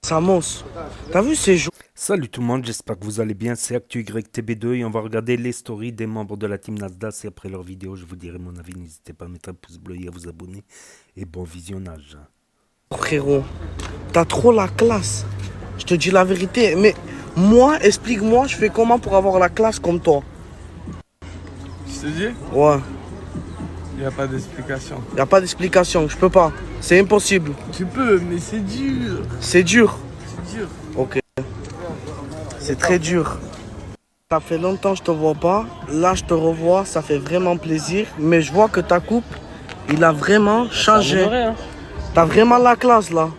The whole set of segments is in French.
Samos, t'as vu ces jours? Salut tout le monde, j'espère que vous allez bien, c'est ActuYTB2 et on va regarder les stories des membres de la team Nasdaq et après leur vidéo je vous dirai mon avis, n'hésitez pas à mettre un pouce bleu et à vous abonner et bon visionnage. Frérot, t'as trop la classe. Je te dis la vérité, mais moi, explique-moi, je fais comment pour avoir la classe comme toi? Je te dis, Ouais, il n'y a pas d'explication. y a pas d'explication, je peux pas. C'est impossible. Tu peux, mais c'est dur. C'est dur. C'est dur. Ok. C'est très dur. Ça fait longtemps que je te vois pas. Là, je te revois, ça fait vraiment plaisir. Mais je vois que ta coupe, il a vraiment changé. Hein. T'as vraiment la classe là.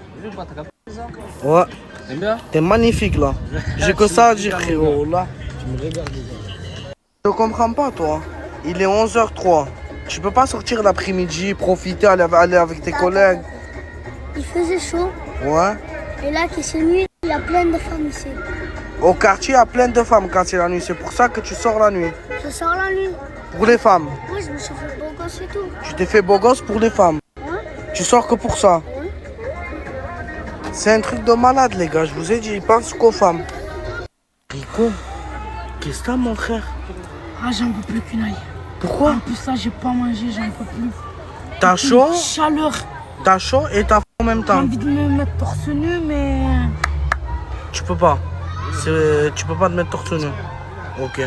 Ouais. T'aimes bien? T'es magnifique là. J'ai que ça à dire, frérot. Là. Tu me regardes déjà. Je comprends pas, toi. Il est 11h03. Tu peux pas sortir l'après-midi, profiter, aller avec tes collègues. Il faisait chaud Ouais. et là qui c'est nuit, il y a plein de femmes ici. Au quartier, il y a plein de femmes quand c'est la nuit. C'est pour ça que tu sors la nuit. Je sors la nuit. Pour les femmes. Moi je me suis fait beau gosse et tout. Tu t'es fait beau gosse pour les femmes. Hein? Tu sors que pour ça. Oui. C'est un truc de malade, les gars. Je vous ai dit, ils pensent qu'aux femmes. Rico, qu'est-ce que t'as, mon frère? Ah, j'en peux plus qu'une aille. Pourquoi? En plus, là, j'ai pas mangé, j'en peux plus. T'as chaud? Chaleur. T'as chaud et t'as faim en même J'ai temps. envie de me mettre torse nu, mais. Tu peux pas. Tu peux pas te mettre torse nu. Ok.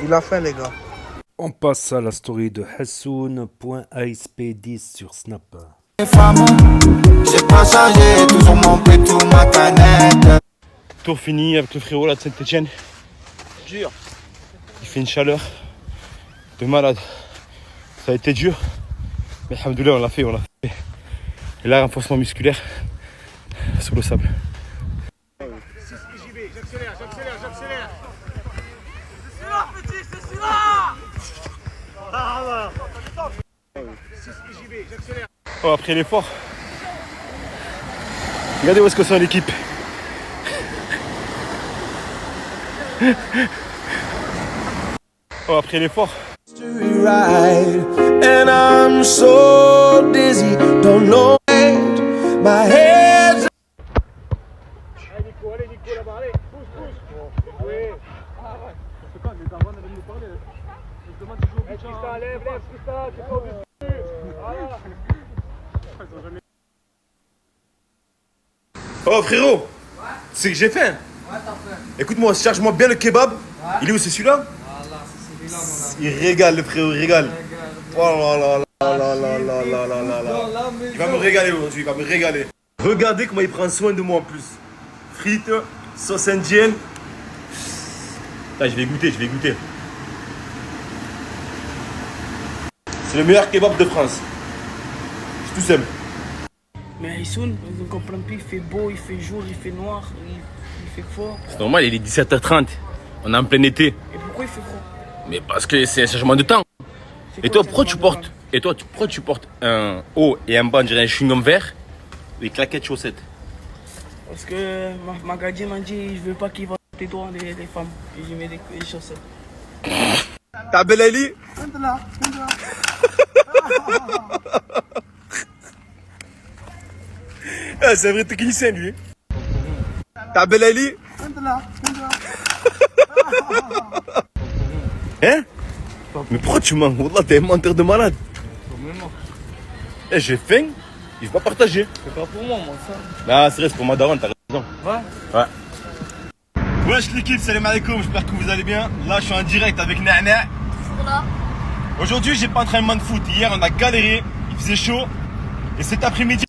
Il a faim, les gars. On passe à la story de Hassoun.asp10 sur Snap. J'ai pas changé, toujours mon tout ma canette. Tour fini avec le frérot là de Saint-Etienne. Dur. Il fait une chaleur de malade. Ça a été dur. Mais alhamdoulilah, on l'a fait. Et là, renforcement musculaire sur le sable. Oh, après l'effort, regardez où est-ce que c'est l'équipe. Oh, après l'effort. And I'm so dizzy, don't know my head's. Allez Nico là-bas, allez, pousse. Oui. Tristan, lève, Tristan, tu es pas au-dessus. Voilà. Oh frérot, tu sais que j'ai faim. Écoute-moi, charge-moi bien le kebab. Il est où, c'est celui-là? Il régale le frérot, il régale. Oh là là là là là là là là là là. Il va me régaler aujourd'hui, il va me régaler. Regardez comment il prend soin de moi en plus. Frites, sauce indienne. Là, je vais goûter. C'est le meilleur kebab de France. C'est tout simple. Mais Issoun, je ne comprends plus. Il fait beau, il fait jour, il fait noir, il fait froid. C'est normal, il est 17h30. On est en plein été. Et pourquoi il fait froid? Mais parce que c'est un changement de temps. Et toi, pourquoi tu portes un haut et un bas, on dirait un chewing-gum vert et claquettes chaussettes? Parce que ma gardien m'a dit je veux pas qu'il voit tes doigts, les femmes. Et je mets des chaussettes. Ta belle Ali? Ah, c'est un vrai technicien lui. Ta belle Ali? Hein? Mais pourquoi tu mens? Wallah, t'es un menteur de malade. Eh, j'ai faim, il faut pas partager. C'est pas pour moi, ça. Ah, c'est vrai, c'est pour ma daronne, t'as raison. Ouais. Ouais. Wesh l'équipe, salam alaikum, j'espère que vous allez bien. Là, je suis en direct avec Nana. Voilà. Aujourd'hui, j'ai pas entraînement de foot. Hier, on a galéré, il faisait chaud. Et cet après-midi,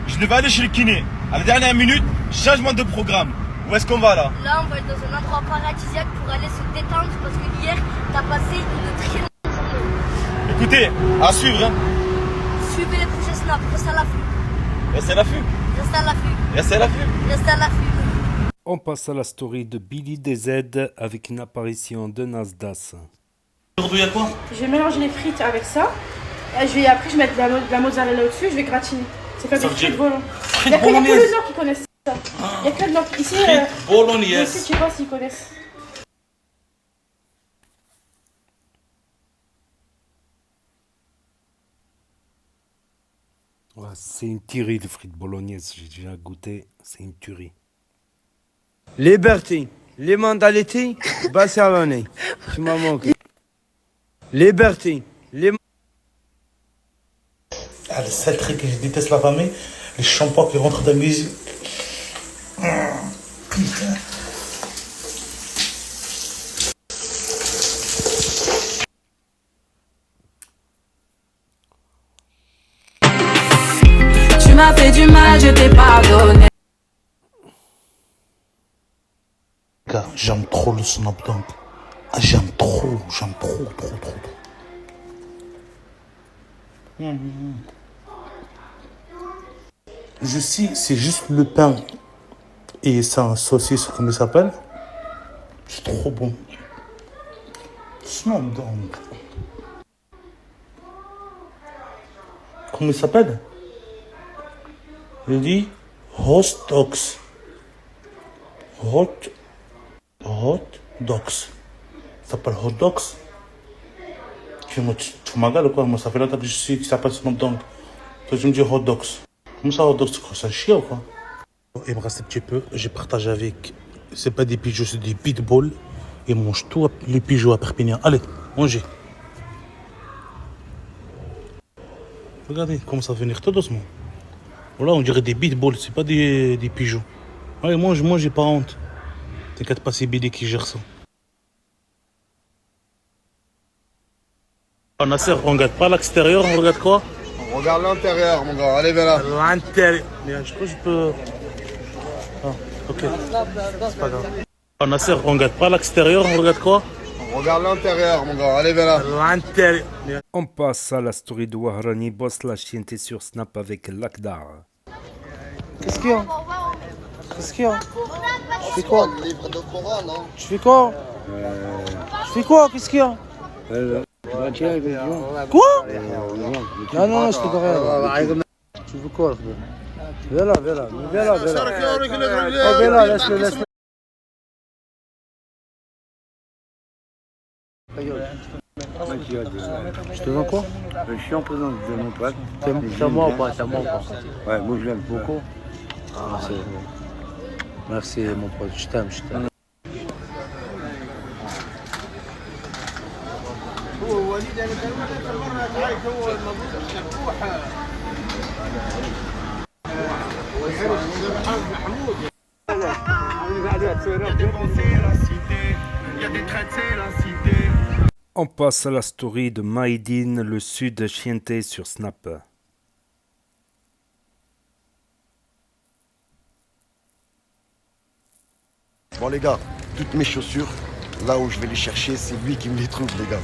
je devais aller chez le kiné. À la dernière minute, changement de programme. Où est-ce qu'on va là? Là on va être dans un endroit paradisiaque pour aller se détendre parce que hier t'as passé une très longue journée. Écoutez, à suivre. Hein. Suivez les prochains snaps, restez à l'affût. Restez à l'affût. Restez à l'affût. Restez à l'affût. Restez à l'affût. On passe à la story de Billy DZ avec une apparition de Nasdaq. Aujourd'hui, il y a quoi? Je vais mélanger les frites avec ça. Après, je vais mettre de la mozzarella au-dessus, je vais gratiner. C'est pas des frites volant. Il y a que le Nord qui connaissent ça. Il y a que le Nord. Ici, bolognaise. ici, je sais pas s'ils connaissent. Ouais, c'est une tirée de frites bolognaises, j'ai déjà goûté. C'est une tuerie. Liberty. Les mentalités, Barcelone. Tu m'as manqué. Liberty. Ah, le seul truc que je déteste la famille, les shampoings qui rentrent dans mes yeux. Putain. Tu m'as fait du mal, je t'ai pardonné. Gars, j'aime trop le Snapdog. Ah, j'aime trop. Je sais, c'est juste le pain et ça, saucisse, comment il s'appelle. C'est trop bon. Snapdog. Comment il s'appelle? Il dit hot dogs. Hot dogs. Ça s'appelle hot dogs. Tu m'appelles ou quoi? Moi, ça fait longtemps que je sais qu'il s'appelle Snapdog. Toi, tu me dis hot dogs. Comment ça, hot dogs, c'est un chien ou quoi? Il me reste un petit peu. J'ai partagé avec. C'est pas des pigeons, c'est des pitbulls. Ils mangent tous les pigeons à Perpignan. Allez, mangez. Regardez, comment ça va venir tout doucement. Voilà, on dirait des pitbulls, c'est pas des pigeons. Allez, mange, j'ai pas honte. T'inquiète pas, c'est BD qui gère ça. Nasser, on regarde pas l'extérieur, on regarde quoi? On regarde l'intérieur, mon gars. Allez, viens là. L'intérieur. Je crois que je peux. Ah, ok. C'est pas grave. Nasser, on regarde pas l'extérieur, on regarde quoi? On regarde l'intérieur, mon gars. Allez, viens là. L'intérieur. On passe à la story de Wahrani, boss la chienté sur Snap avec Lakdar. Qu'est-ce qu'il y a? Qu'est-ce qu'il y a? Tu fais quoi? Tu fais quoi? Tu fais quoi? Qu'est-ce qu'il y a? Quoi? Non, je te rien. Tu veux quoi? Viens là. Viens là, laisse-le. Je te vends quoi? Je suis en présence de mon pote. C'est moi ou pas? Ouais, moi je l'aime beaucoup. Ah, merci mon pote, je t'aime. On passe à la story de Maïdine, le sud chienté sur Snap. Bon, les gars, toutes mes chaussures, là où je vais les chercher, c'est lui qui me les trouve, les gars.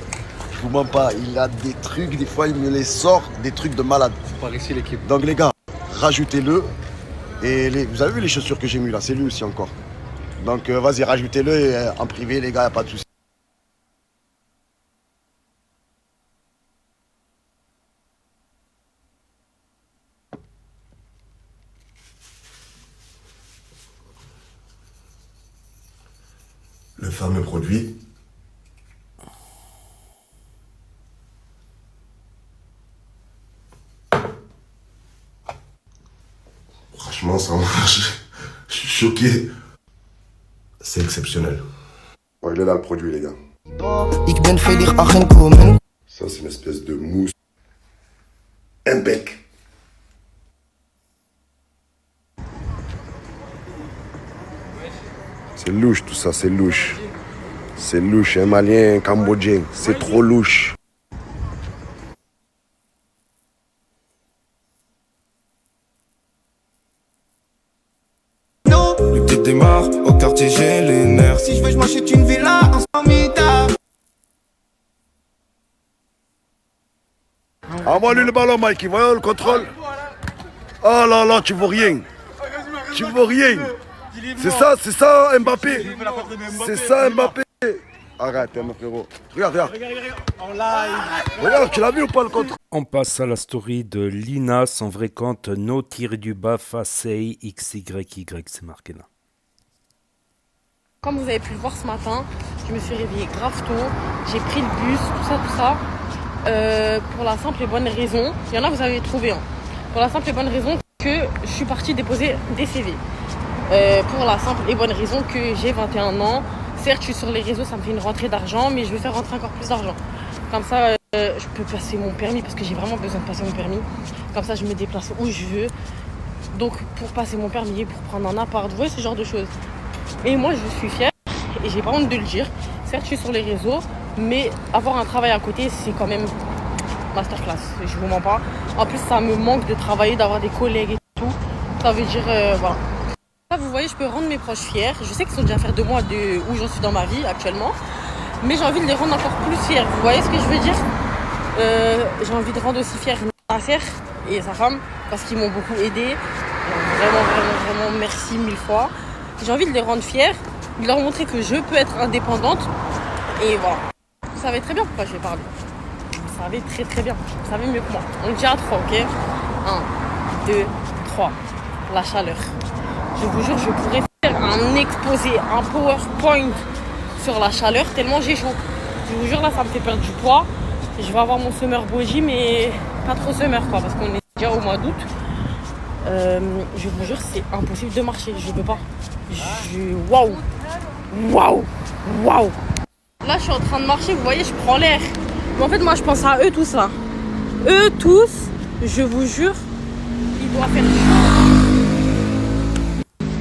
Je vous mens pas, il a des trucs, des fois il me les sort, des trucs de malade. Par ici, l'équipe. Donc, les gars, rajoutez-le. Et vous avez vu les chaussures que j'ai mis là, c'est lui aussi encore. Donc, vas-y, rajoutez-le et en privé, les gars, y a pas de souci. Le fameux produit. Franchement, ça marche. Je suis choqué. C'est exceptionnel. Bon, il est là le produit, les gars. Ça, c'est une espèce de mousse. Impec. C'est louche tout ça, c'est louche. C'est louche, un malien, un cambodgien, c'est trop louche. Le kit démarre, au quartier j'ai les nerfs. Si je veux, je m'achète une villa en Samita. Envoie-lui le ballon, Mikey, voyons le contrôle. Oh là là, tu vois rien. Tu vois rien. C'est ça Mbappé. C'est ça Mbappé. Arrête, mon frérot. Regarde. Regarde, tu l'as vu ou pas le contrôle? On passe à la story de Lina, son vrai compte no-du-bas Facey XYY, c'est marqué là. Comme vous avez pu le voir ce matin, je me suis réveillée grave tôt, j'ai pris le bus, tout ça. Pour la simple et bonne raison, il y en a vous avez trouvé, hein. Pour la simple et bonne raison, que je suis partie déposer des CV. Pour la simple et bonne raison que j'ai 21 ans. Certes, je suis sur les réseaux, ça me fait une rentrée d'argent, mais je veux faire rentrer encore plus d'argent. Comme ça, je peux passer mon permis parce que j'ai vraiment besoin de passer mon permis. Comme ça, je me déplace où je veux. Donc, pour passer mon permis, pour prendre un appart, vous voyez, ce genre de choses. Et moi, je suis fière et j'ai pas honte de le dire. Certes, je suis sur les réseaux, mais avoir un travail à côté, c'est quand même masterclass. Je vous mens pas. En plus, ça me manque de travailler, d'avoir des collègues et tout. Ça veut dire, voilà. Là, vous voyez, je peux rendre mes proches fiers. Je sais qu'ils sont déjà fiers de moi, de où j'en suis dans ma vie actuellement. Mais j'ai envie de les rendre encore plus fiers. Vous voyez ce que je veux dire? J'ai envie de rendre aussi fiers Nasser et sa femme parce qu'ils m'ont beaucoup aidé. Vraiment, merci 1000 fois. J'ai envie de les rendre fiers, de leur montrer que je peux être indépendante. Et voilà. Vous savez très bien pourquoi je vais parler. Vous savez très bien. Vous savez mieux que moi. On le dit à 3, ok? 1, 2, 3. La chaleur. Je vous jure, je pourrais faire un exposé, un PowerPoint sur la chaleur tellement j'ai chaud. Je vous jure, là, ça me fait perdre du poids. Je vais avoir mon summer body, mais pas trop summer, quoi, parce qu'on est déjà au mois d'août. Je vous jure, c'est impossible de marcher. Je peux pas. Waouh. Là, je suis en train de marcher. Vous voyez, je prends l'air. Mais en fait, moi, je pense à eux tous là. Eux tous, je vous jure, il doit faire chaud.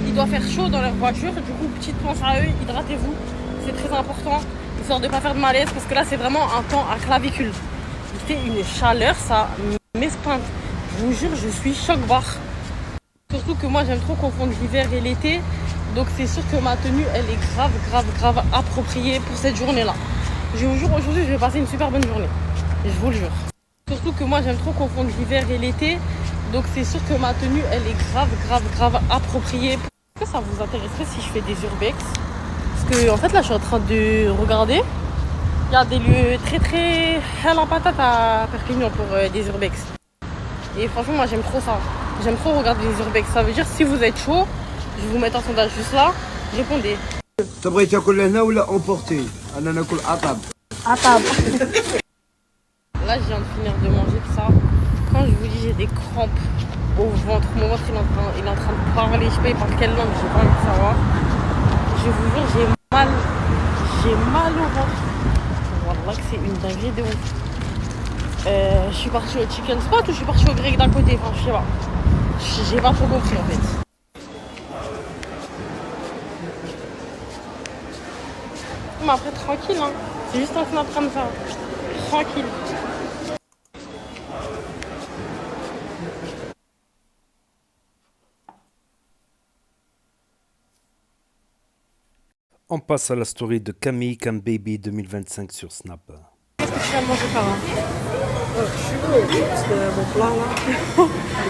Il doit faire chaud dans leur voiture. Du coup, petite pensée à eux, hydratez-vous. C'est très important. Histoire de ne pas faire de malaise parce que là, c'est vraiment un temps à clavicule. Il fait une chaleur, ça m'espeinte. Je vous jure, je suis choc-barre. Surtout que moi, j'aime trop confondre l'hiver et l'été. Donc, c'est sûr que ma tenue, elle est grave appropriée pour cette journée-là. Je vous jure, aujourd'hui, je vais passer une super bonne journée. Je vous le jure. Surtout que moi, j'aime trop confondre l'hiver et l'été. Donc, c'est sûr que ma tenue, elle est grave appropriée. Est-ce que ça vous intéresserait si je fais des urbex? Parce que, en fait, là, je suis en train de regarder. Il y a des lieux très hell en patate à Perpignan pour des urbex. Et franchement, moi, j'aime trop ça. J'aime trop regarder les urbex. Ça veut dire, si vous êtes chaud, je vais vous mettre un sondage juste là. Répondez. تبغي تاكل هنا ولا emporter انا ناكل عطب Attends. Là, je viens de finir de manger tout ça. Quand je vous dis j'ai des crampes au ventre, mon ventre il est en train de parler, je sais pas par quelle langue, j'ai pas envie de savoir. Je vous jure, j'ai mal au ventre. Wallah que c'est une dinguerie de ouf. Je suis partie au chicken spot ou je suis partie au grec d'à côté, enfin je sais pas. J'ai pas trop compris en fait. Mais après tranquille hein. C'est juste un snap comme ça. Tranquille. On passe à la story de Camille Cam Baby 2025 sur Snap. Qu'est-ce que tu viens de manger par là? Je suis beau, parce que mon plat là.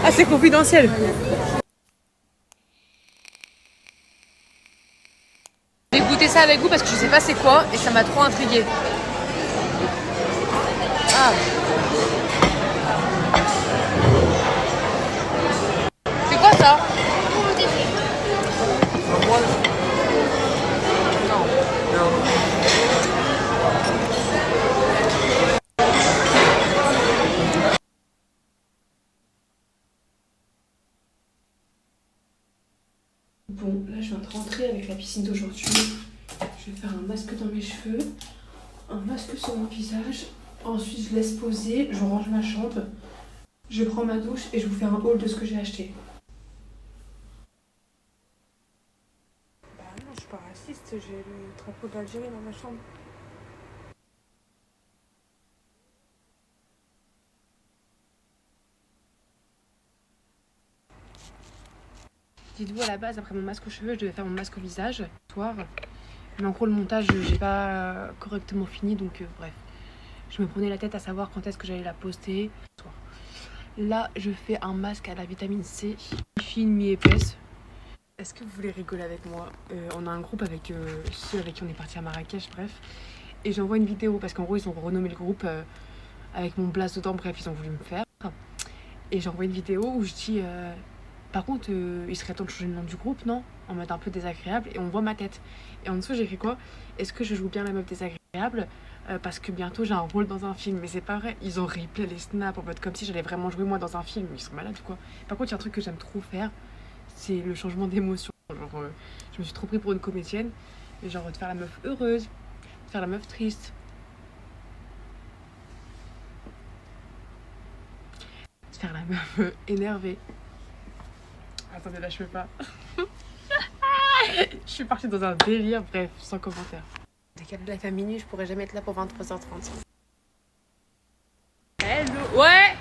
Ah, c'est confidentiel. J'ai goûté ça avec vous parce que je sais pas c'est quoi et ça m'a trop intriguée. Ah. C'est quoi ça? Bon, là je viens de rentrer avec la piscine d'aujourd'hui. Je vais faire un masque dans mes cheveux, un masque sur mon visage. Ensuite je laisse poser, je range ma chambre, je prends ma douche et je vous fais un haul de ce que j'ai acheté. Bah non, je suis pas raciste, j'ai le drapeau d'Algérie dans ma chambre. Dites-vous, à la base, après mon masque aux cheveux, je devais faire mon masque au visage, soir. Mais en gros, le montage, j'ai pas correctement fini, donc bref. Je me prenais la tête à savoir quand est-ce que j'allais la poster. Là, je fais un masque à la vitamine C, mi-fine, mi-épaisse. Est-ce que vous voulez rigoler avec moi? On a un groupe avec ceux avec qui on est parti à Marrakech, bref. Et j'envoie une vidéo, parce qu'en gros, ils ont renommé le groupe avec mon blaze dedans, bref, ils ont voulu me faire. Et j'envoie une vidéo où je dis... Par contre, il serait temps de changer le nom du groupe, non? En mode un peu désagréable, et on voit ma tête. Et en dessous, j'ai écrit quoi? Est-ce que je joue bien la meuf désagréable? agréable parce que bientôt j'ai un rôle dans un film. Mais c'est pas vrai, ils ont replay les snaps en mode comme si j'allais vraiment jouer moi dans un film. Ils sont malades ou quoi. Par contre, il y a un truc que j'aime trop faire, c'est le changement d'émotion. Genre, je me suis trop pris pour une comédienne. Et genre de faire la meuf heureuse, de faire la meuf triste, de faire la meuf énervée. Attendez, là je peux pas. Je suis partie dans un délire, bref, sans commentaire. Décalé de la fin minuit, je pourrais jamais être là pour 23h30. Hello. Ouais.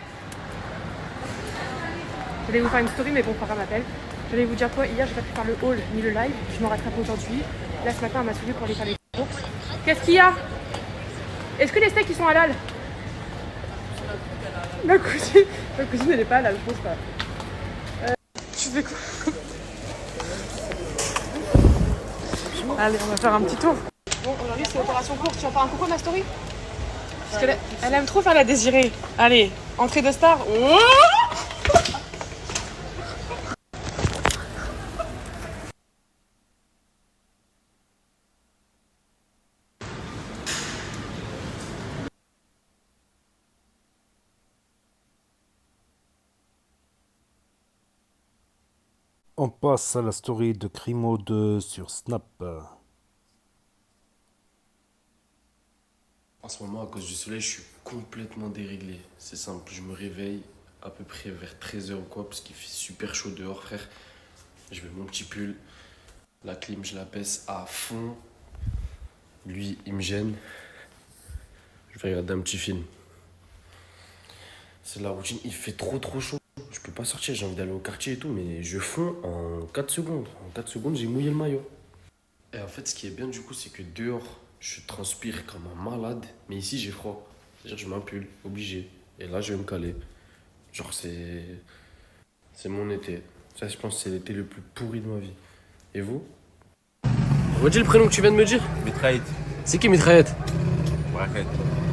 J'allais vous faire une story, mais bon, Farah m'appelle. J'allais vous dire quoi, hier j'ai pas pu faire le haul ni le live, je me rattrape aujourd'hui. Là ce matin elle m'a suivi pour aller faire les courses. Qu'est-ce qu'il y a? Est-ce que les steaks ils sont halal? Ma cousine elle est pas halal, je pense pas. Tu fais quoi? Allez, on va faire un petit tour. Bon, aujourd'hui c'est opération courte, tu vas faire un coucou à ma story? Parce qu'elle elle aime trop faire la désirée. Allez, entrée de star. Oh, On passe à la story de Crimo 2 sur Snap. En ce moment, à cause du soleil, je suis complètement déréglé. C'est simple, je me réveille à peu près vers 13h ou quoi, parce qu'il fait super chaud dehors, frère. Je mets mon petit pull, la clim, je la baisse à fond. Lui, il me gêne. Je vais regarder un petit film. C'est la routine, il fait trop chaud. Je peux pas sortir, j'ai envie d'aller au quartier et tout, mais je fonds en 4 secondes. En 4 secondes, j'ai mouillé le maillot. Et en fait, ce qui est bien du coup, c'est que dehors, je transpire comme un malade, mais ici, j'ai froid. C'est-à-dire que je mets un pull, obligé. Et là, je vais me caler. Genre, c'est mon été. Ça, je pense que c'est l'été le plus pourri de ma vie. Et vous? Redis le prénom que tu viens de me dire. Mitraillette. C'est qui Mitraillette? Baraquette.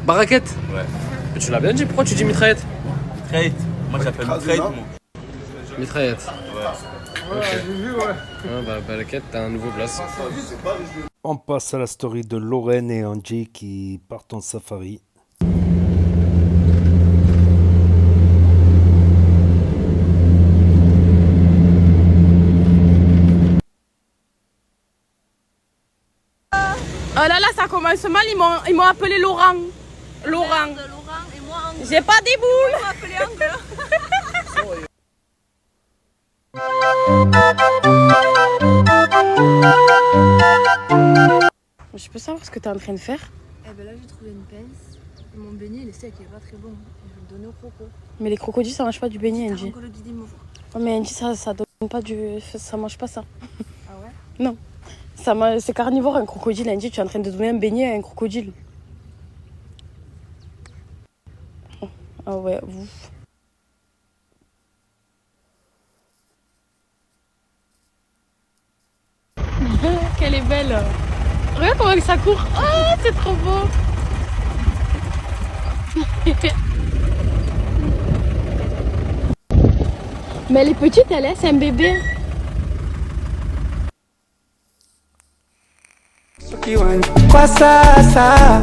Baraquette? Ouais. Mais tu l'as bien dit, pourquoi tu dis Mitraillette? Mitraillette. Moi j'appelle Mitraillette, moi. Mitraillette. Ouais. Ok. J'ai vu, ouais. Ah bah Baraquette, t'as un nouveau place. On passe à la story de Lorraine et Angie qui partent en safari. Oh là là, ça commence mal, ils m'ont appelé Laurent. Laurent. J'ai pas des boules. Je peux savoir ce que t'es en train de faire? Eh ben là j'ai trouvé une pince. Et mon beignet le steak il est pas très bon. Je vais le donner au croco. Mais les crocodiles ça mange pas du beignet, Angie. Oh, mais Angie ça donne pas du... ça mange pas ça. Ah ouais? Non. C'est carnivore un crocodile, Angie. Tu es en train de donner un beignet à un crocodile. Ah ouais, vous. Qu'elle est belle. Regarde comment ça court. Oh, c'est trop beau. Mais elle est petite, elle est, c'est un bébé. Quoi ça?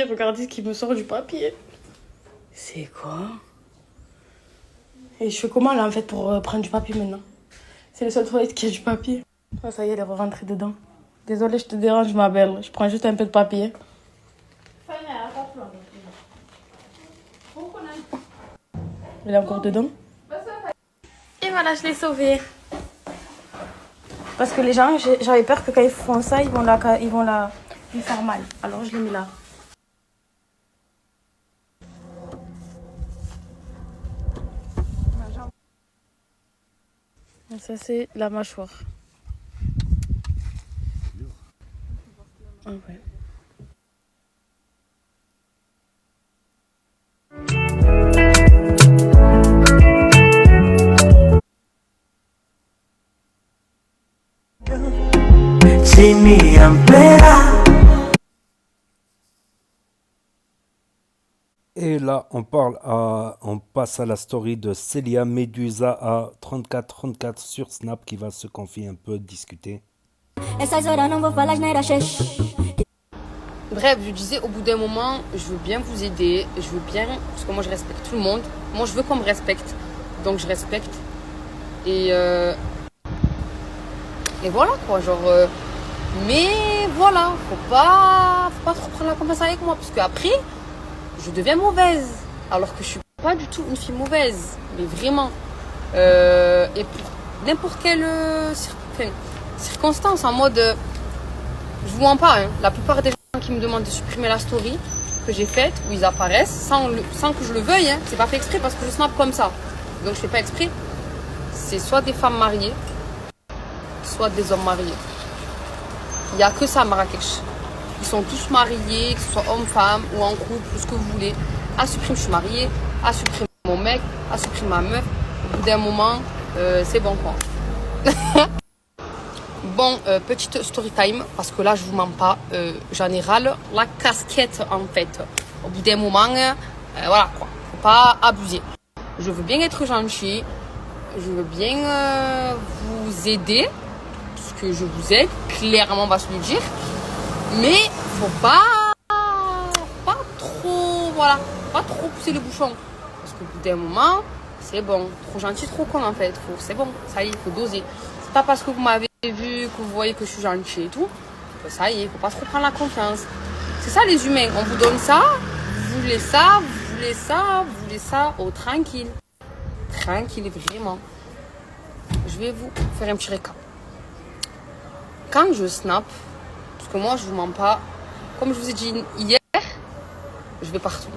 Regardez ce qui me sort du papier. C'est quoi? Et je fais comment là en fait pour prendre du papier maintenant? C'est le seul toilette qui a du papier. Ah, ça y est, elle est rentrée dedans. Désolée, je te dérange ma belle. Je prends juste un peu de papier. Elle est encore dedans. Et voilà, je l'ai sauvée. Parce que les gens, j'avais peur que quand ils font ça, ils vont lui faire mal. Alors je l'ai mis là. Ça c'est la mâchoire. Ah ouais. Et là, on passe à la story de Célia Medusa à 3434 sur Snap qui va se confier un peu, discuter. Bref, je disais, au bout d'un moment, je veux bien vous aider, je veux bien, parce que moi je respecte tout le monde. Moi je veux qu'on me respecte, donc je respecte. Et voilà quoi, genre... mais voilà, faut pas trop prendre la confiance avec moi, parce qu'après, je deviens mauvaise. Alors que je suis pas du tout une fille mauvaise, mais vraiment. Et pour n'importe quelle circonstance, en mode... je vous mens pas, hein, la plupart des gens qui me demandent de supprimer la story que j'ai faite, où ils apparaissent, sans que je le veuille, hein, c'est pas fait exprès parce que je snap comme ça. Donc je fais pas exprès. C'est soit des femmes mariées, soit des hommes mariés. Il n'y a que ça à Marrakech. Ils sont tous mariés, que ce soit homme, femme ou en couple, tout ce que vous voulez. À supprimer, je suis mariée, à supprimer mon mec, à supprimer ma meuf. Au bout d'un moment, c'est bon quoi. Bon, petite story time, parce que là, je vous mens pas, j'en ai ras la casquette en fait. Au bout d'un moment, voilà quoi, faut pas abuser. Je veux bien être gentil, je veux bien vous aider, parce que je vous aide, clairement on va se le dire. Mais faut pas trop, voilà, pas trop pousser le bouchon. Parce qu'au bout d'un moment, c'est bon, trop gentil, trop con en fait, c'est bon, ça y est, il faut doser. C'est pas parce que vous m'avez vu, que vous voyez que je suis gentille et tout, ça y est, faut pas trop prendre la confiance. C'est ça les humains, on vous donne ça, vous voulez ça, vous voulez ça, vous voulez ça, oh tranquille. Tranquille, vraiment. Je vais vous faire un petit récap. Quand je snap, parce que moi je vous mens pas, comme je vous ai dit hier, je vais partout.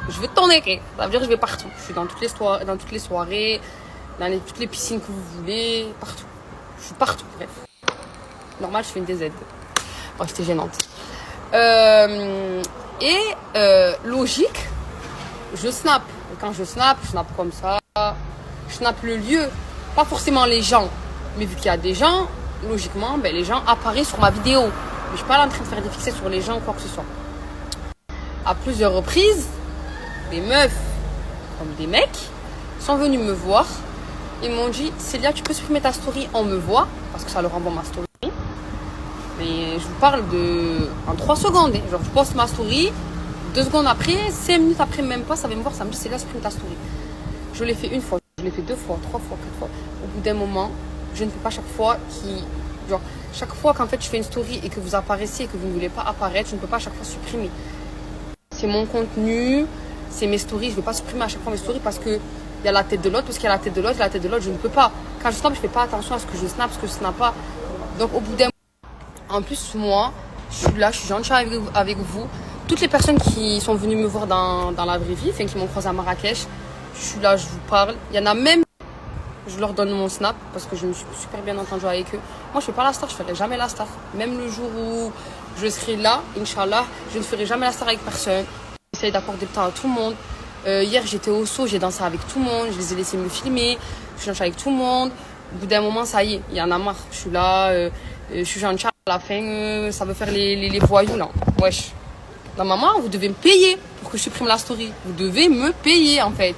Je vais tourner, ça veut dire que je vais partout. Je suis dans toutes les soirées, dans toutes les piscines que vous voulez, partout. Je suis partout, bref. Normal, je fais une DZ. Oh, c'était gênante. Logique, je snap. Et quand je snap comme ça. Je snap le lieu, pas forcément les gens. Mais vu qu'il y a des gens, logiquement, ben, les gens apparaissent sur ma vidéo. Mais je suis pas là en train de faire des fixettes sur les gens ou quoi que ce soit. À plusieurs reprises, des meufs comme des mecs sont venus me voir. Ils m'ont dit, Célia, tu peux supprimer ta story, on me voit, parce que ça leur envoie ma story. Mais je vous parle en 3 secondes. Genre, je poste ma story, 2 secondes après, 5 minutes après, même pas, ça va me voir, ça me dit, Célia, supprime ta story. Je l'ai fait 1 fois, je l'ai fait 2 fois, 3 fois, 4 fois. Au bout d'un moment, je ne peux pas chaque fois chaque fois qu'en fait je fais une story et que vous apparaissez et que vous ne voulez pas apparaître, je ne peux pas à chaque fois supprimer. C'est mon contenu, c'est mes stories, je ne vais pas supprimer à chaque fois mes stories parce que il y a la tête de l'autre, parce qu'il y a la tête de l'autre, je ne peux pas. Quand je snap, je ne fais pas attention à ce que je snap, ce que je snap pas. Donc au bout d'un moment, en plus moi, je suis là, je suis gentille avec vous. Toutes les personnes qui sont venues me voir dans la vraie vie, enfin qui m'ont croisé à Marrakech, je suis là, je vous parle. Il y en a même, je leur donne mon snap parce que je me suis super bien entendue avec eux. Moi, je ne fais pas la star, je ne ferai jamais la star. Même le jour où je serai là, Inch'Allah, je ne ferai jamais la star avec personne. J'essaye d'accorder le temps à tout le monde. Hier, j'étais au saut, j'ai dansé avec tout le monde, je les ai laissés me filmer, je suis gentille avec tout le monde. Au bout d'un moment, ça y est, il y en a marre. Je suis là, je suis gentille. À la fin, ça veut faire les voyous là. Wesh. Non, maman, vous devez me payer pour que je supprime la story. Vous devez me payer en fait.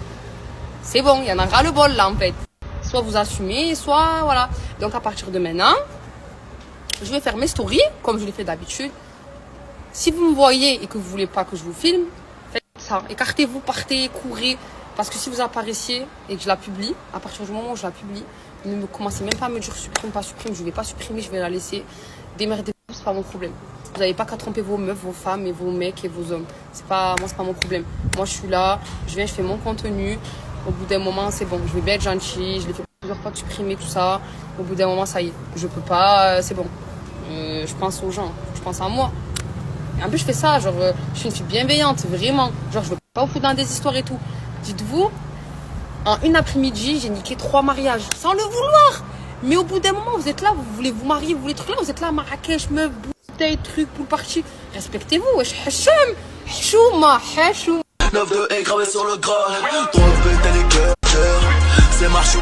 C'est bon, il y en a ras le bol là en fait. Soit vous assumez, soit voilà. Donc à partir de maintenant, je vais faire mes stories comme je l'ai fait d'habitude. Si vous me voyez et que vous voulez pas que je vous filme, faites ça. Écartez-vous, partez, courez. Parce que si vous apparaissiez et que je la publie, à partir du moment où je la publie, ne commencez même pas à me dire supprime, pas supprime. Je vais pas supprimer, je vais la laisser. Démerdez-vous, c'est pas mon problème. Vous n'avez pas qu'à tromper vos meufs, vos femmes et vos mecs et vos hommes. Moi, c'est pas mon problème. Moi, je suis là, je viens, je fais mon contenu. Au bout d'un moment, c'est bon. Je vais bien être gentille. Je l'ai fait plusieurs fois de supprimer tout ça. Au bout d'un moment, ça y est. Je peux pas, c'est bon. Je pense aux gens. Je pense à moi. Et en plus, je fais ça. Genre, je suis une fille bienveillante, vraiment. Genre, je veux pas vous foutre dans des histoires et tout. Dites-vous, en une après-midi, j'ai niqué 3 mariages. Sans le vouloir. Mais au bout d'un moment, vous êtes là, vous voulez vous marier, vous voulez trucs là. Vous êtes là à Marrakech, meuf, bouteille, truc, pour partir. Respectez-vous, wesh, hacham. Hachouma, hachouma. 9-2 est gravé sur le gras. Trop pété les cœurs. C'est marchou.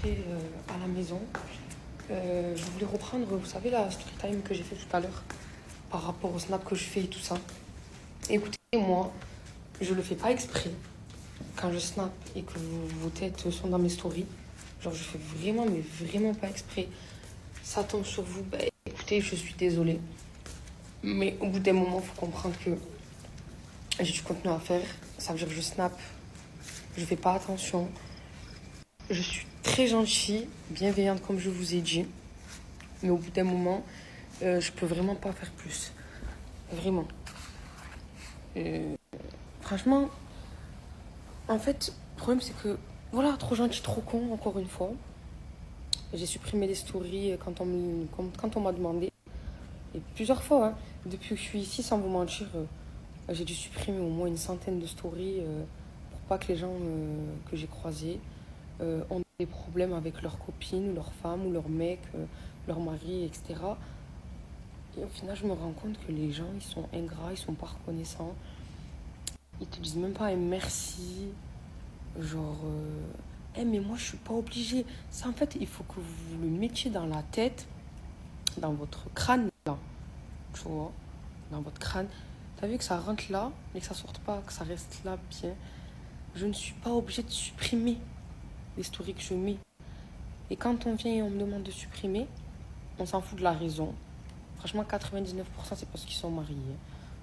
rentrée à la maison. Je voulais reprendre, vous savez, la story time que j'ai fait tout à l'heure par rapport au snap que je fais et tout ça. Écoutez, moi, je le fais pas exprès. Quand je snap et que vos têtes sont dans mes stories, genre je fais vraiment, mais vraiment pas exprès. Ça tombe sur vous, bah écoutez, je suis désolée. Mais au bout d'un moment, il faut comprendre que j'ai du contenu à faire. Ça veut dire que je snap, je fais pas attention. Je suis très gentille, bienveillante comme je vous ai dit. Mais au bout d'un moment, je peux vraiment pas faire plus. Vraiment. Franchement, en fait, le problème c'est que, voilà, trop gentil, trop con, encore une fois. J'ai supprimé les stories quand on m'a demandé. Et plusieurs fois, hein, depuis que je suis ici, sans vous mentir, j'ai dû supprimer au moins une centaine de stories pour pas que les gens que j'ai croisés ont des problèmes avec leurs copines, ou leurs femmes, ou leurs mecs, leurs maris, etc. Et au final, je me rends compte que les gens, ils sont ingrats, ils sont pas reconnaissants. Ils te disent même pas un merci. Genre, mais moi, je suis pas obligée. Ça, en fait, il faut que vous le mettiez dans la tête, dans votre crâne, là. Tu vois, dans votre crâne. T'as vu que ça rentre là, mais que ça sorte pas, que ça reste là bien. Je ne suis pas obligée de supprimer les stories que je mets. Et quand on vient et on me demande de supprimer, on s'en fout de la raison. Franchement, 99%, c'est parce qu'ils sont mariés. Hein.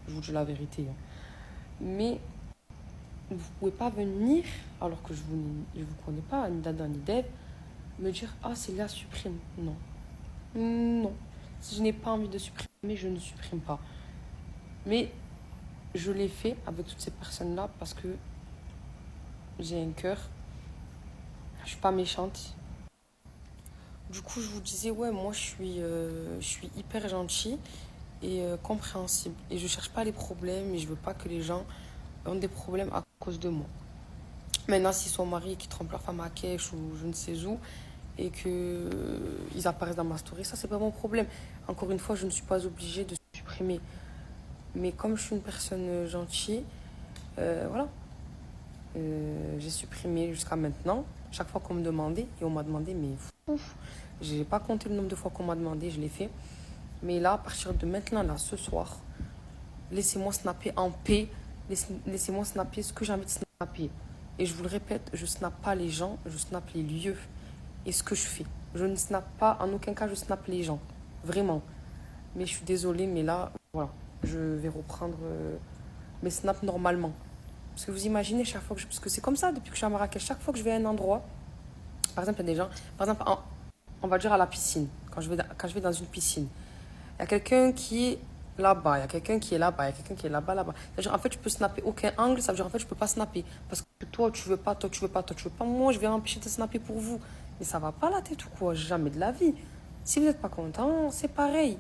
Je vous dis la vérité. Hein. Mais vous pouvez pas venir, alors que je vous connais pas, ni Dada ni Dev, me dire « Ah, c'est là, supprime ». Non. Non. Si je n'ai pas envie de supprimer, je ne supprime pas. Mais je l'ai fait avec toutes ces personnes-là parce que j'ai un cœur. Je suis pas méchante. Du coup, je vous disais, ouais, moi, je suis hyper gentille et compréhensible. Et je cherche pas les problèmes et je veux pas que les gens ont des problèmes à cause de moi. Maintenant, s'ils sont mariés, qu'ils trompent leur femme à cash ou je ne sais où et qu'ils apparaissent dans ma story, ça, c'est pas mon problème. Encore une fois, je ne suis pas obligée de supprimer. Mais comme je suis une personne gentille, voilà. J'ai supprimé jusqu'à maintenant. Chaque fois qu'on me demandait, et on m'a demandé, mais ouf, j'ai pas compté le nombre de fois qu'on m'a demandé, je l'ai fait. Mais là, à partir de maintenant, là, ce soir, laissez-moi snapper en paix. Laissez-moi snapper ce que j'ai envie de snapper. Et je vous le répète, je snappe pas les gens, je snappe les lieux et ce que je fais. Je ne snappe pas, en aucun cas, je snappe les gens. Vraiment. Mais je suis désolée, mais là, voilà. Je vais reprendre mes snaps normalement. Parce que vous imaginez, chaque fois que parce que c'est comme ça depuis que je suis à Marrakech, chaque fois que je vais à un endroit, par exemple, il y a des gens, par exemple, on va dire à la piscine, quand je vais dans une piscine, il y a quelqu'un qui est là-bas, il y a quelqu'un qui est là-bas, il y a quelqu'un qui est là-bas, là-bas. C'est-à-dire, en fait, tu peux snapper aucun angle, ça veut dire, en fait, je peux pas snapper. Parce que toi, tu veux pas, toi, tu veux pas, toi, tu veux pas, moi, je vais empêcher de snapper pour vous. Mais ça va pas la tête ou quoi, jamais de la vie. Si vous n'êtes pas content, c'est pareil.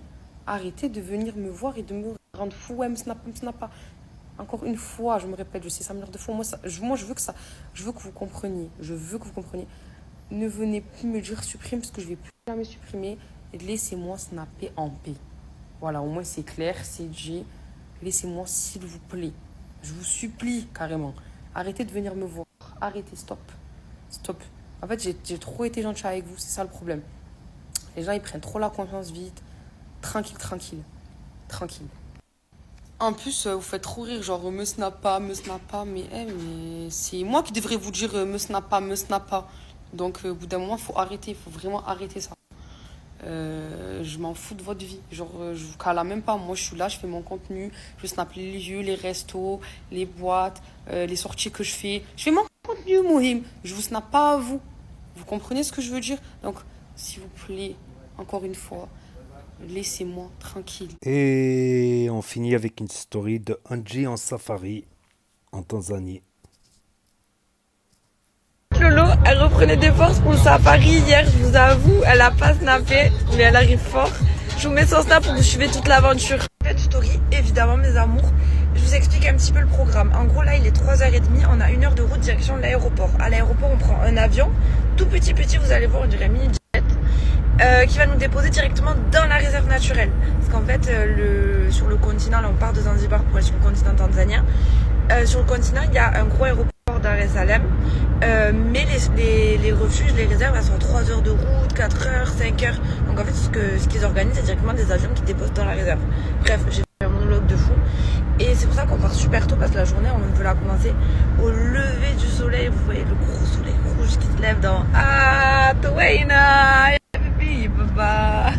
Arrêtez de venir me voir et de me rendre fou, ouais, me snap pas. Encore une fois, je me répète, je sais ça milliards de fois. Moi, je veux que vous compreniez. Je veux que vous compreniez. Ne venez plus me dire supprime parce que je vais plus jamais supprimer. Laissez-moi snapper en paix. Voilà, au moins c'est clair, c'est dit. Laissez-moi s'il vous plaît. Je vous supplie carrément. Arrêtez de venir me voir. Arrêtez, stop. Stop. En fait, j'ai trop été gentille avec vous, c'est ça le problème. Les gens, ils prennent trop la confiance vite. Tranquille. En plus, vous faites trop rire, genre me snap pas, mais c'est moi qui devrais vous dire me snap pas. Donc au bout d'un moment, il faut arrêter, il faut vraiment arrêter ça. Je m'en fous de votre vie, genre je vous cala même pas. Moi je suis là, je fais mon contenu, je snap les lieux, les restos, les boîtes, les sorties que je fais mon contenu, Mohim. Je vous snap pas à vous. Vous comprenez ce que je veux dire? Donc s'il vous plaît, encore une fois, laissez-moi tranquille. Et on finit avec une story de Angie en safari en Tanzanie. Lolo, elle reprenait des forces pour le safari hier, je vous avoue, elle a pas snappé, mais elle arrive fort. Je vous mets son snap pour que vous suivez toute l'aventure. Cette story, évidemment mes amours, je vous explique un petit peu le programme. En gros là il est 3h30, on a 1 heure de route direction de l'aéroport. À l'aéroport on prend un avion, tout petit, vous allez voir, on dirait mini jet. Qui va nous déposer directement dans la réserve naturelle. Parce qu'en fait, sur le continent, là on part de Zanzibar pour aller sur le continent tanzanien. Sur le continent, il y a un gros aéroport Dar es Salaam Mais les refuges, les réserves, elles sont à 3 heures de route, 4 heures, 5 heures. Donc en fait, ce qu'ils organisent, c'est directement des avions qui déposent dans la réserve. Bref, j'ai fait un monologue de fou. Et c'est pour ça qu'on part super tôt, parce que la journée, on veut la commencer au lever du soleil. Vous voyez le gros soleil rouge qui se lève dans Tawaina, baby, baba.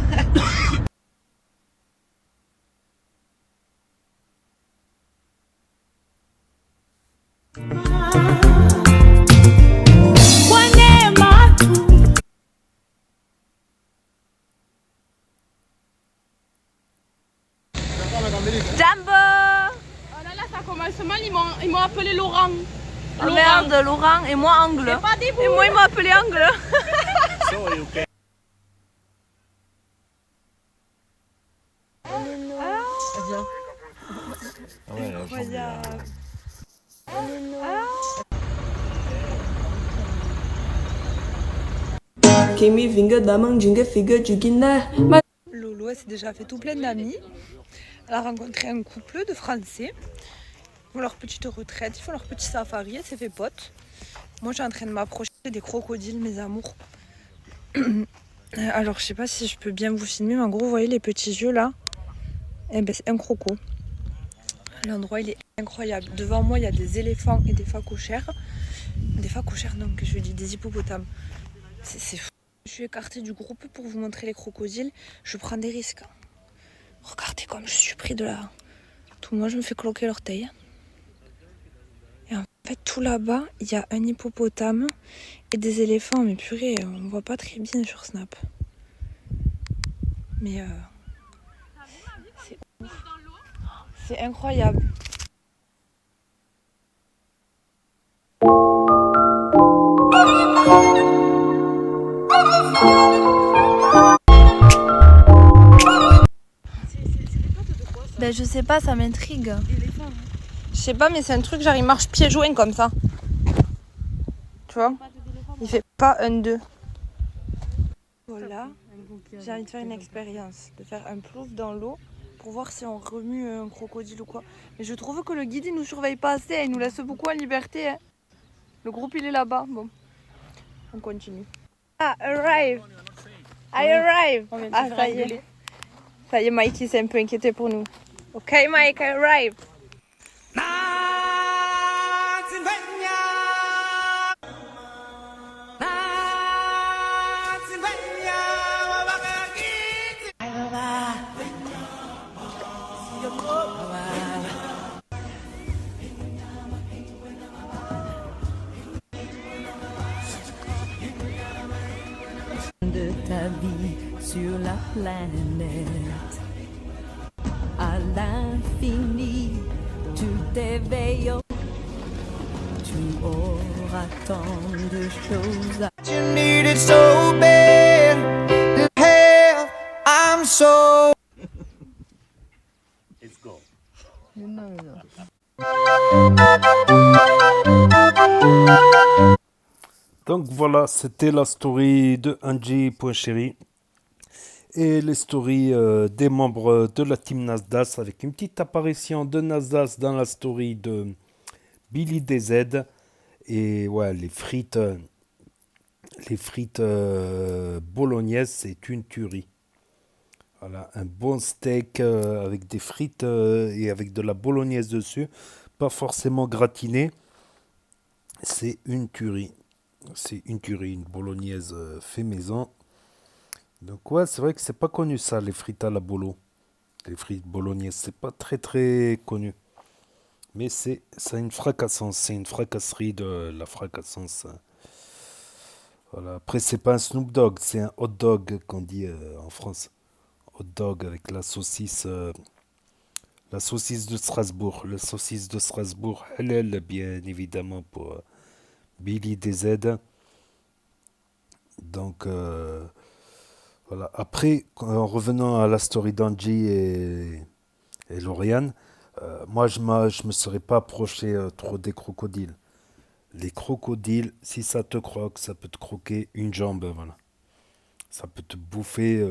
Jumbo! Oh là là, ça commence mal, ils m'ont appelé Laurent. Oh merde, Laurent et moi Angle. Et moi ils m'ont appelé Angle. Incroyable. Lolo, elle s'est déjà fait tout plein d'amis. Elle a rencontré un couple de Français. Ils font leur petite retraite, ils font leur petit safari, elle s'est fait pote. Moi, je suis en train de m'approcher des crocodiles, mes amours. Alors, je sais pas si je peux bien vous filmer, mais en gros, vous voyez les petits yeux là? Eh ben, c'est un croco. L'endroit, il est incroyable. Devant moi, il y a des éléphants et des phacochères. Des phacochères, non, que je dis des hippopotames. C'est fou. Je suis écartée du groupe pour vous montrer les crocodiles. Je prends des risques. Regardez comme je suis pris de là. Tout moi, je me fais cloquer l'orteil. Et en fait, tout là-bas, il y a un hippopotame et des éléphants. Mais purée, on voit pas très bien sur Snap. Mais c'est ouf. C'est incroyable. Ben je sais pas, ça m'intrigue. Je sais pas, mais c'est un truc, genre il marche pieds joints comme ça. Tu vois? Il fait pas un 2. Voilà. J'ai envie de faire une expérience, de faire un plouf dans l'eau pour voir si on remue un crocodile ou quoi. Mais je trouve que le guide il nous surveille pas assez, il nous laisse beaucoup en liberté. Hein. Le groupe il est là-bas. Bon, on continue. Ah, arrive! I arrive! Ah, ça y est. Ça y est, Mikey s'est un peu inquiété pour nous. Ok, Mike, I arrive! De ta vie sur la planète, à l'infini, tu t'éveilles, tu auras tant de choses à... You need it so bad. Hell, I'm so. Let's go. Donc voilà, c'était la story de Angie.chéri et les stories des membres de la team Nasdaq avec une petite apparition de Nasdaq dans la story de Billy DZ. Et ouais, les frites bolognaises, c'est une tuerie. Voilà, un bon steak avec des frites et avec de la bolognaise dessus, pas forcément gratiné. C'est une tuerie. C'est une tuerie, une bolognaise fait maison. Donc ouais, c'est vrai que c'est pas connu ça, les frites à la bolo. Les frites bolognaises, c'est pas très très connu. Mais c'est une fracassance, c'est une fracasserie de la fracassance. Voilà. Après, c'est pas un Snoop Dogg, c'est un hot dog qu'on dit en France. Hot dog avec la saucisse de Strasbourg. La saucisse de Strasbourg, halal, bien évidemment, pour Billy DZ. Donc, voilà. Après, en revenant à la story d'Angie et Lauriane, moi, je me serais pas approché trop des crocodiles. Les crocodiles, si ça te croque, ça peut te croquer une jambe, voilà. Ça peut te bouffer.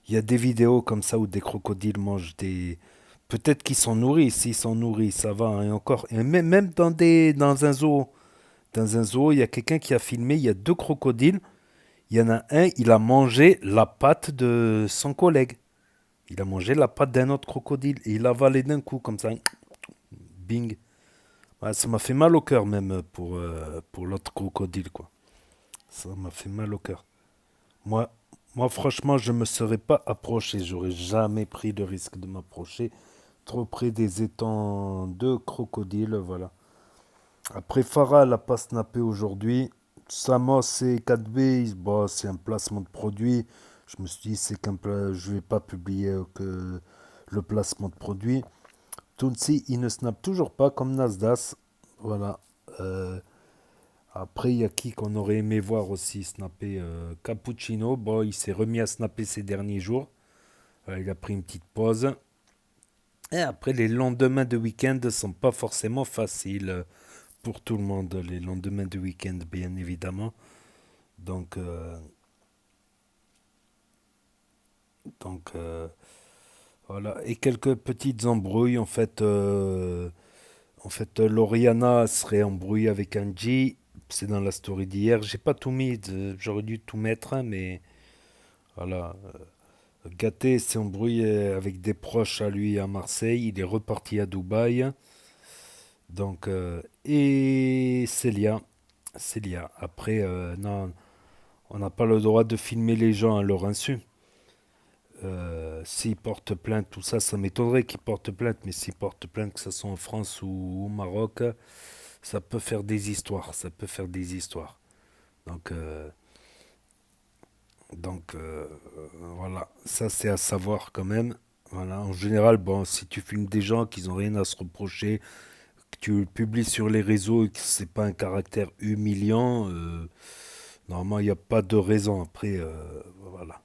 Il y a des vidéos comme ça où des crocodiles mangent des... Peut-être qu'ils sont nourris, s'ils sont nourris, ça va, hein, et encore. Et même dans un zoo, Dans un zoo, il y a quelqu'un qui a filmé, il y a 2 crocodiles. Il y en a un, il a mangé la patte de son collègue. Il a mangé la patte d'un autre crocodile et il a avalé d'un coup comme ça. Bing. Ouais, ça m'a fait mal au cœur même pour l'autre crocodile, quoi. Ça m'a fait mal au cœur. Moi, franchement, je me serais pas approché. J'aurais jamais pris le risque de m'approcher trop près des étangs de crocodiles, voilà. Après, Farah, elle n'a pas snappé aujourd'hui. Samos et 4B, bon, c'est un placement de produit. Je me suis dit, je vais pas publier que le placement de produit. Tounsi, il ne snappe toujours pas comme Nasdaq. Voilà. Après, il y a qui qu'on aurait aimé voir aussi snapper Cappuccino. Bon, il s'est remis à snapper ces derniers jours. Il a pris une petite pause. Et après, les lendemains de week-end ne sont pas forcément faciles pour tout le monde. Les lendemains de week-end, bien évidemment. Donc voilà. Et quelques petites embrouilles. En fait, Lauriana serait embrouillée avec Angie. C'est dans la story d'hier. J'ai pas tout mis. J'aurais dû tout mettre, hein, mais voilà. Gaté s'est embrouillé avec des proches à lui à Marseille. Il est reparti à Dubaï. Donc, et Célia. Après, non, on n'a pas le droit de filmer les gens à leur insu. S'ils portent plainte, tout ça, ça m'étonnerait qu'ils portent plainte, mais s'ils portent plainte, que ce soit en France ou au Maroc, ça peut faire des histoires. Donc, voilà, ça c'est à savoir quand même. Voilà, en général, bon, si tu filmes des gens qui n'ont rien à se reprocher, que tu le publies sur les réseaux et que c'est pas un caractère humiliant, normalement il n'y a pas de raison. Après, voilà.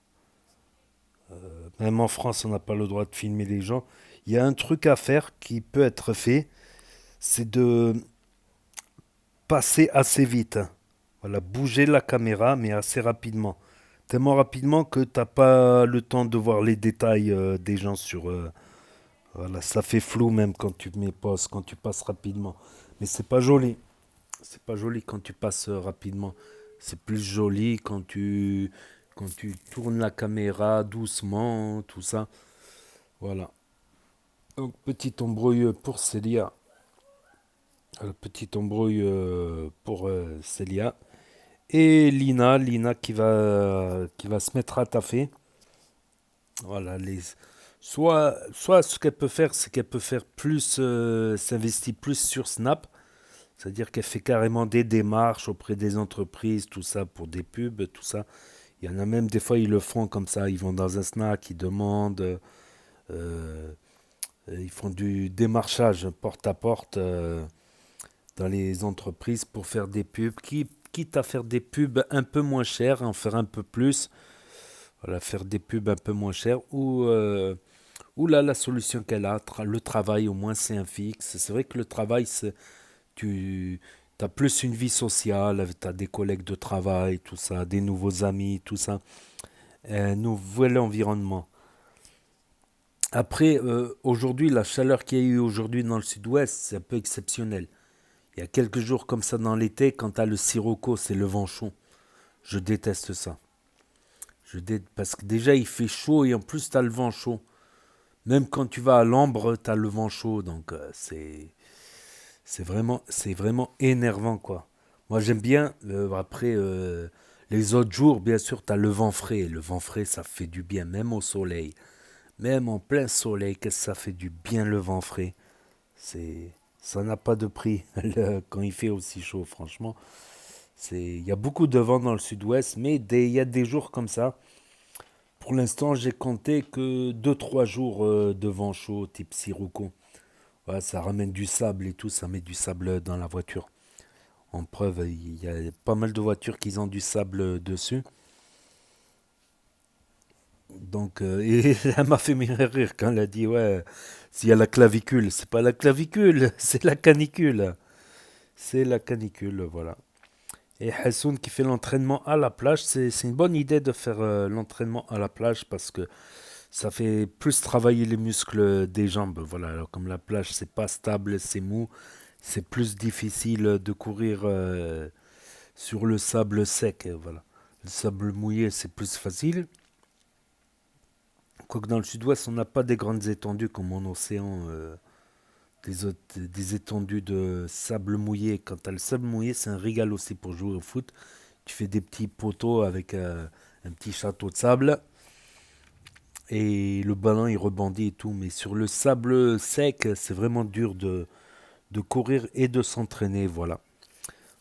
Même en France, on n'a pas le droit de filmer les gens. Il y a un truc à faire qui peut être fait, c'est de passer assez vite. Voilà, bouger la caméra, mais assez rapidement. Tellement rapidement que t'as pas le temps de voir les détails des gens sur. Voilà, ça fait flou même quand tu mets pause, quand tu passes rapidement. Mais c'est pas joli. C'est pas joli quand tu passes rapidement. C'est plus joli quand tu tournes la caméra doucement, tout ça. Voilà. Donc, petite embrouille pour Célia. Petite embrouille pour Célia. Et Lina qui va se mettre à taffer. Voilà, soit ce qu'elle peut faire, c'est qu'elle peut faire plus, s'investir plus sur Snap. C'est-à-dire qu'elle fait carrément des démarches auprès des entreprises, tout ça, pour des pubs, tout ça. Il y en a même des fois, ils le font comme ça. Ils vont dans un snack, ils demandent, ils font du démarchage porte à porte dans les entreprises pour faire des pubs, quitte à faire des pubs un peu moins chères, en faire un peu plus. Voilà, faire des pubs un peu moins chères. Ou là, la solution qu'elle a, le travail, au moins, c'est un fixe. C'est vrai que le travail, tu as plus une vie sociale, tu as des collègues de travail, tout ça, des nouveaux amis, tout ça. Un nouvel environnement. Après, aujourd'hui, la chaleur qu'il y a eu aujourd'hui dans le sud-ouest, c'est un peu exceptionnel. Il y a quelques jours comme ça dans l'été, quand tu as le sirocco, c'est le vent chaud. Je déteste ça. Parce que déjà, il fait chaud et en plus, tu as le vent chaud. Même quand tu vas à l'Ambre, tu as le vent chaud. Donc, c'est vraiment énervant, quoi. Moi, j'aime bien. Après, les autres jours, bien sûr, tu as le vent frais. Le vent frais, ça fait du bien, même au soleil. Même en plein soleil, qu'est-ce que ça fait du bien, le vent frais. Ça n'a pas de prix quand il fait aussi chaud, franchement. Il y a beaucoup de vent dans le sud-ouest, mais il y a des jours comme ça. Pour l'instant, j'ai compté que 2-3 jours de vent chaud, type sirocco. Ouais, ça ramène du sable et tout, ça met du sable dans la voiture. En preuve, il y a pas mal de voitures qui ont du sable dessus. Donc, et elle m'a fait rire quand elle a dit, ouais, s'il y a la clavicule, c'est pas la clavicule, c'est la canicule. C'est la canicule, voilà. Et Hassoun qui fait l'entraînement à la plage, c'est une bonne idée de faire l'entraînement à la plage parce que ça fait plus travailler les muscles des jambes. Voilà, alors comme la plage, c'est pas stable, c'est mou, c'est plus difficile de courir sur le sable sec. Voilà. Le sable mouillé, c'est plus facile. Quoique dans le sud-ouest, on n'a pas des grandes étendues comme en océan, des étendues de sable mouillé. Quand tu as le sable mouillé, c'est un régal aussi pour jouer au foot. Tu fais des petits poteaux avec un petit château de sable. Et le ballon, il rebondit et tout. Mais sur le sable sec, c'est vraiment dur de courir et de s'entraîner. Voilà.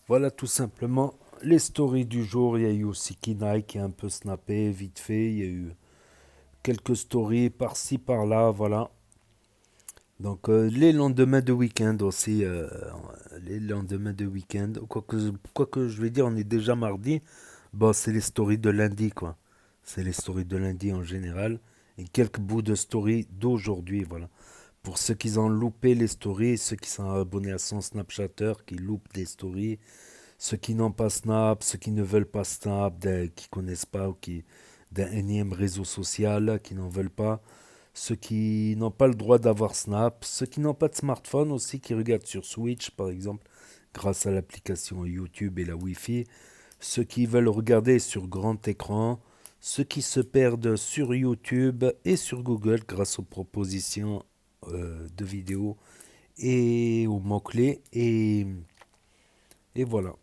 Voilà tout simplement les stories du jour. Il y a eu aussi Kinai qui a un peu snappé vite fait. Il y a eu quelques stories par-ci par-là. Voilà. Donc les lendemains de week-end aussi. Les lendemains de week-end. Quoique je vais dire, on est déjà mardi. Bon, c'est les stories de lundi, quoi. C'est les stories de lundi en général. Et quelques bouts de stories d'aujourd'hui, voilà. Pour ceux qui ont loupé les stories, ceux qui sont abonnés à son Snapchatter, qui loupent des stories, ceux qui n'ont pas Snap, ceux qui ne veulent pas Snap, qui connaissent pas ou qui d'un énième réseau social, qui n'en veulent pas, ceux qui n'ont pas le droit d'avoir Snap, ceux qui n'ont pas de smartphone aussi, qui regardent sur Switch par exemple, grâce à l'application YouTube et la Wi-Fi, ceux qui veulent regarder sur grand écran, ceux qui se perdent sur YouTube et sur Google grâce aux propositions de vidéos et aux mots-clés. Et voilà.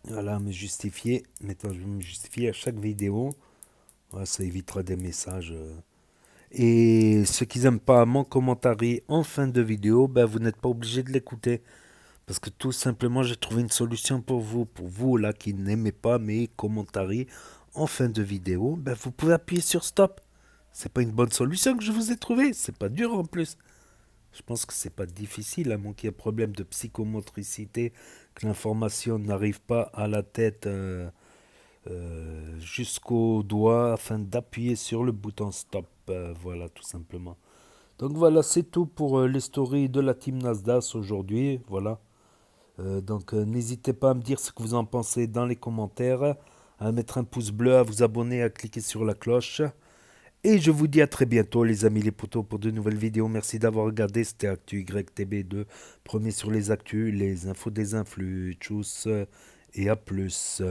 Voilà, me justifier. Maintenant, je vais me justifier à chaque vidéo. Voilà, ça évitera des messages. Et ceux qui n'aiment pas mon commentaire en fin de vidéo, ben, vous n'êtes pas obligé de l'écouter. Parce que tout simplement, j'ai trouvé une solution pour vous là qui n'aimez pas mes commentaires en fin de vidéo. Ben, vous pouvez appuyer sur stop. C'est pas une bonne solution que je vous ai trouvée. C'est pas dur en plus. Je pense que c'est pas difficile, à moins qu'il y ait un problème de psychomotricité, que l'information n'arrive pas à la tête jusqu'au doigt afin d'appuyer sur le bouton stop. Voilà, tout simplement. Donc voilà, c'est tout pour les stories de la team Nasdaq aujourd'hui. Voilà. Donc n'hésitez pas à me dire ce que vous en pensez dans les commentaires, à mettre un pouce bleu, à vous abonner, à cliquer sur la cloche. Et je vous dis à très bientôt les amis les potos pour de nouvelles vidéos. Merci d'avoir regardé, c'était Actu YTB2. Premier sur les actus, les infos des influx. Tchuss et à plus.